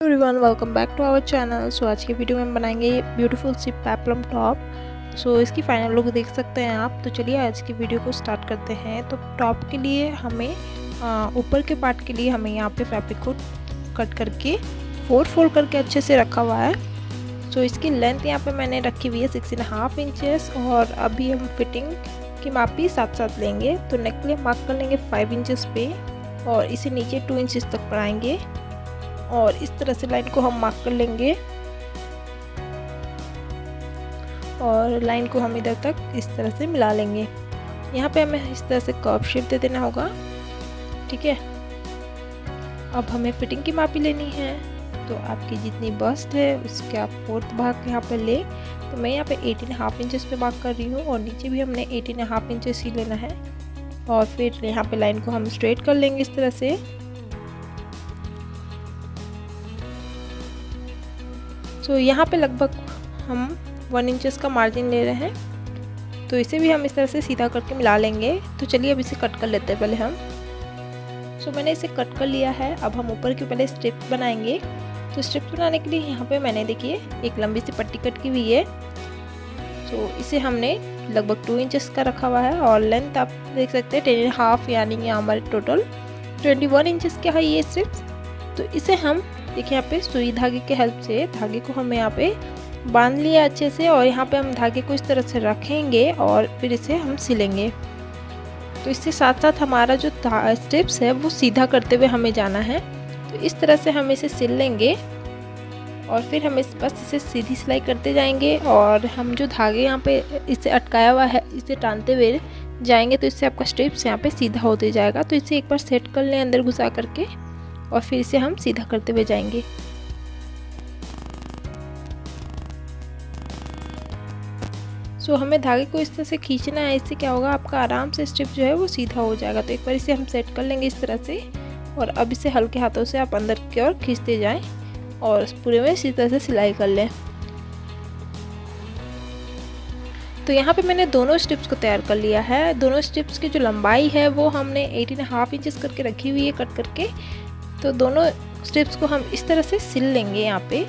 Everyone, welcome back to our channel. So आज की video में हम बनाएंगे ब्यूटीफुल सी पेप्लम टॉप। सो इसकी फाइनल लुक देख सकते हैं आप। तो चलिए आज की वीडियो को स्टार्ट करते हैं। तो टॉप के लिए हमें ऊपर के पार्ट के लिए हमें यहाँ पे फैब्रिक को कट करके 4 फोल्ड करके अच्छे से रखा हुआ है। सो इसकी लेंथ यहाँ पे मैंने रखी हुई है 6.5 इंचेस। और अभी हम फिटिंग की माप भी साथ साथ लेंगे। तो नेक के लिए मार्क कर लेंगे 5 इंचेस पे और इसे नीचे 2 इंचेस तक बढ़ाएंगे और इस तरह से लाइन को हम मार्क कर लेंगे और लाइन को हम इधर तक इस तरह से मिला लेंगे। यहाँ पे हमें इस तरह से कर्व शेप दे देना होगा, ठीक है। अब हमें फिटिंग की मापी लेनी है। तो आपकी जितनी बस्ट है उसके आप 4th भाग यहाँ पे ले। तो मैं यहाँ पे 18.5 इंचेस पे मार्क कर रही हूँ और नीचे भी हमने 18.5 इंचेस ही लेना है। और फिर यहाँ पे लाइन को हम स्ट्रेट कर लेंगे इस तरह से। तो यहाँ पे लगभग हम 1 इंचेस का मार्जिन ले रहे हैं। तो इसे भी हम इस तरह से सीधा करके मिला लेंगे। तो चलिए अब इसे कट कर लेते हैं पहले हम। सो मैंने इसे कट कर लिया है। अब हम ऊपर की पहले स्ट्रिप बनाएंगे। तो स्ट्रिप बनाने के लिए यहाँ पे मैंने देखिए एक लंबी सी पट्टी कट की हुई है। तो इसे हमने लगभग 2 इंचेस का रखा हुआ है और लेंथ आप देख सकते हैं 10.5, यानी कि हमारे टोटल 21 इंचेस का है ये स्ट्रिप्स। तो इसे हम देखिए यहाँ पे सुई धागे के हेल्प से धागे को हमें यहाँ पे बांध लिया अच्छे से और यहाँ पे हम धागे को इस तरह से रखेंगे और फिर इसे हम सिलेंगे। तो इसके साथ साथ हमारा जो स्ट्रिप्स है वो सीधा करते हुए हमें जाना है। तो इस तरह से हम इसे सिल लेंगे और फिर हम बस इसे सीधी सिलाई करते जाएंगे और हम जो धागे यहाँ पे इसे अटकाया हुआ है इसे टानते हुए जाएंगे। तो इससे आपका स्ट्रिप्स यहाँ पे सीधा होते जाएगा। तो इसे एक बार सेट कर लें अंदर घुसा करके और फिर इसे हम सीधा करते हुए जाएंगे। सो हमें धागे को इस तरह से खींचना है। इससे क्या होगा, आपका आराम से स्ट्रिप जो है वो सीधा हो जाएगा। तो एक बार इसे हम सेट कर लेंगे इस तरह से और अब इसे हल्के हाथों से आप अंदर की ओर खींचते जाएं और पूरे में इसी तरह से सिलाई कर लें। तो यहाँ पे मैंने दोनों स्ट्रिप्स को तैयार कर लिया है। दोनों स्ट्रिप्स की जो लंबाई है वो हमने 18.5 इंचेस करके रखी हुई है कट करके। तो दोनों स्ट्रिप्स को हम इस तरह से सिल लेंगे यहाँ पे।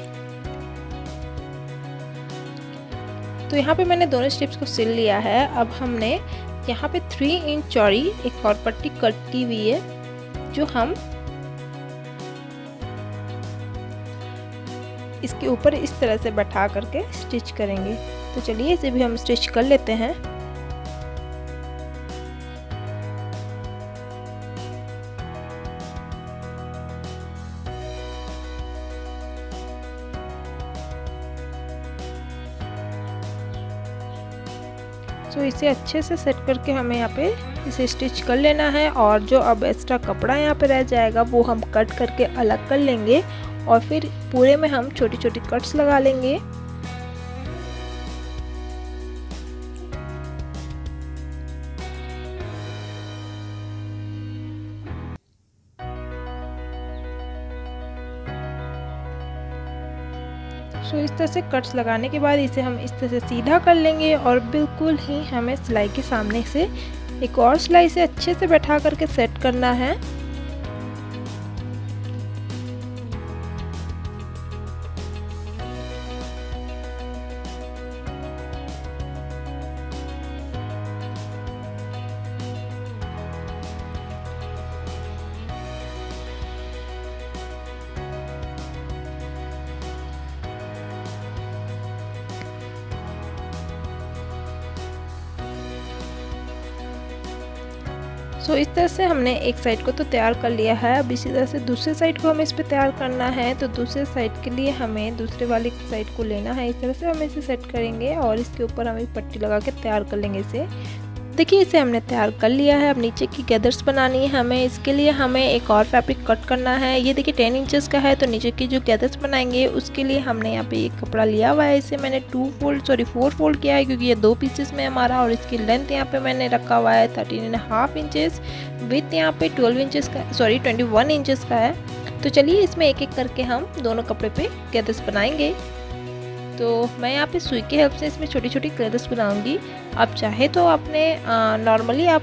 तो यहाँ पे मैंने दोनों स्ट्रिप्स को सिल लिया है। अब हमने यहाँ पे 3 इंच चौड़ी एक और पट्टी कट की हुई है जो हम इसके ऊपर इस तरह से बैठा करके स्टिच करेंगे। तो चलिए इसे भी हम स्टिच कर लेते हैं। तो इसे अच्छे से सेट करके हमें यहाँ पे इसे स्टिच कर लेना है और जो अब एक्स्ट्रा कपड़ा यहाँ पे रह जाएगा वो हम कट करके अलग कर लेंगे और फिर पूरे में हम छोटी छोटी कट्स लगा लेंगे। तो इस तरह से कट्स लगाने के बाद इसे हम इस तरह से सीधा कर लेंगे और बिल्कुल ही हमें सिलाई के सामने से एक और सिलाई से अच्छे से बैठा करके सेट करना है। सो इस तरह से हमने एक साइड को तो तैयार कर लिया है। अब इसी तरह से दूसरे साइड को हमें इस पे तैयार करना है। तो दूसरे साइड के लिए हमें दूसरे वाली साइड को लेना है। इस तरह से हम इसे सेट करेंगे और इसके ऊपर हम एक पट्टी लगा के तैयार कर लेंगे इसे। देखिए इसे हमने तैयार कर लिया है। अब नीचे की गैदर्स बनानी है हमें। इसके लिए हमें एक और फैब्रिक कट करना है। ये देखिए 10 इंचेस का है। तो नीचे की जो गैदर्स बनाएंगे उसके लिए हमने यहाँ पे एक कपड़ा लिया हुआ है। इसे मैंने 4 फोल्ड किया है क्योंकि ये 2 पीसेस में हमारा। और इसकी लेंथ यहाँ पे मैंने रखा हुआ है 13.5 इंचेस। विथ यहाँ पे 21 इंचेस का है। तो चलिए इसमें एक एक करके हम दोनों कपड़े पे गैदर्स बनाएंगे। तो मैं यहाँ पे सुई की हेल्प से इसमें छोटी छोटी क्लेदर्स बनाऊंगी। आप चाहे तो आपने नॉर्मली आप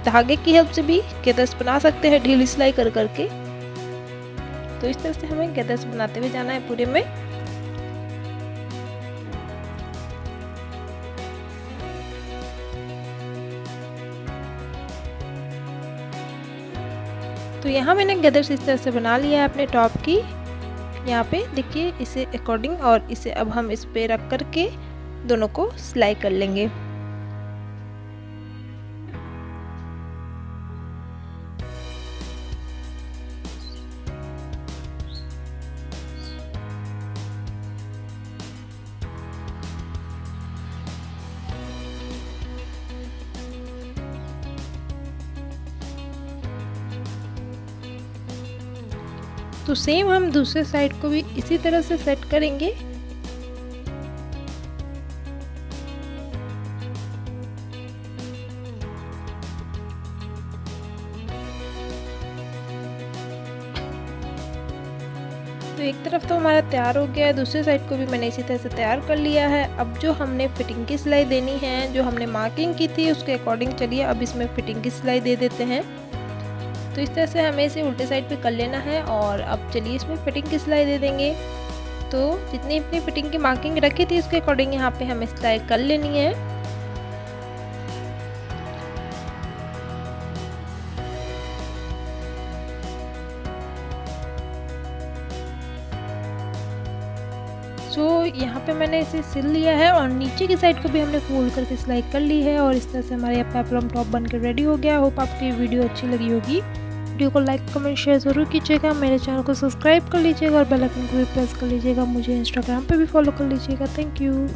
धागे की हेल्प से भी क्लेदर्स बना सकते हैं ढीली सिलाई कर करके। तो इस तरह से हमें गैदर्स बनाते हुए जाना है पूरे में। तो यहाँ मैंने गैदर्स इस तरह से बना लिया है अपने टॉप की। यहाँ पे देखिए इसे अकॉर्डिंग, और इसे अब हम इस पे रख कर के दोनों को सिलाई कर लेंगे। तो सेम हम दूसरे साइड को भी इसी तरह से सेट करेंगे। तो एक तरफ तो हमारा तैयार हो गया है, दूसरे साइड को भी मैंने इसी तरह से तैयार कर लिया है। अब जो हमने फिटिंग की सिलाई देनी है, जो हमने मार्किंग की थी उसके अकॉर्डिंग चलिए अब इसमें फिटिंग की सिलाई दे देते हैं। तो इस तरह से हमें इसे उल्टे साइड पे कर लेना है और अब चलिए इसमें फिटिंग की सिलाई दे देंगे। तो जितनी अपनी फिटिंग की मार्किंग रखी थी उसके अकॉर्डिंग यहाँ पे हमें सिलाई कर लेनी है। तो यहाँ पे मैंने इसे सिल लिया है और नीचे की साइड को भी हमने फोल्ड करके सिलाई कर ली है और इस तरह से हमारे पेप्लम टॉप बनकर रेडी हो गया। होप आपको ये वीडियो अच्छी लगी होगी। वीडियो को लाइक कमेंट शेयर ज़रूर कीजिएगा। मेरे चैनल को सब्सक्राइब कर लीजिएगा और बेल आइकन को भी प्रेस कर लीजिएगा। मुझे इंस्टाग्राम पे भी फॉलो कर लीजिएगा। Thank you.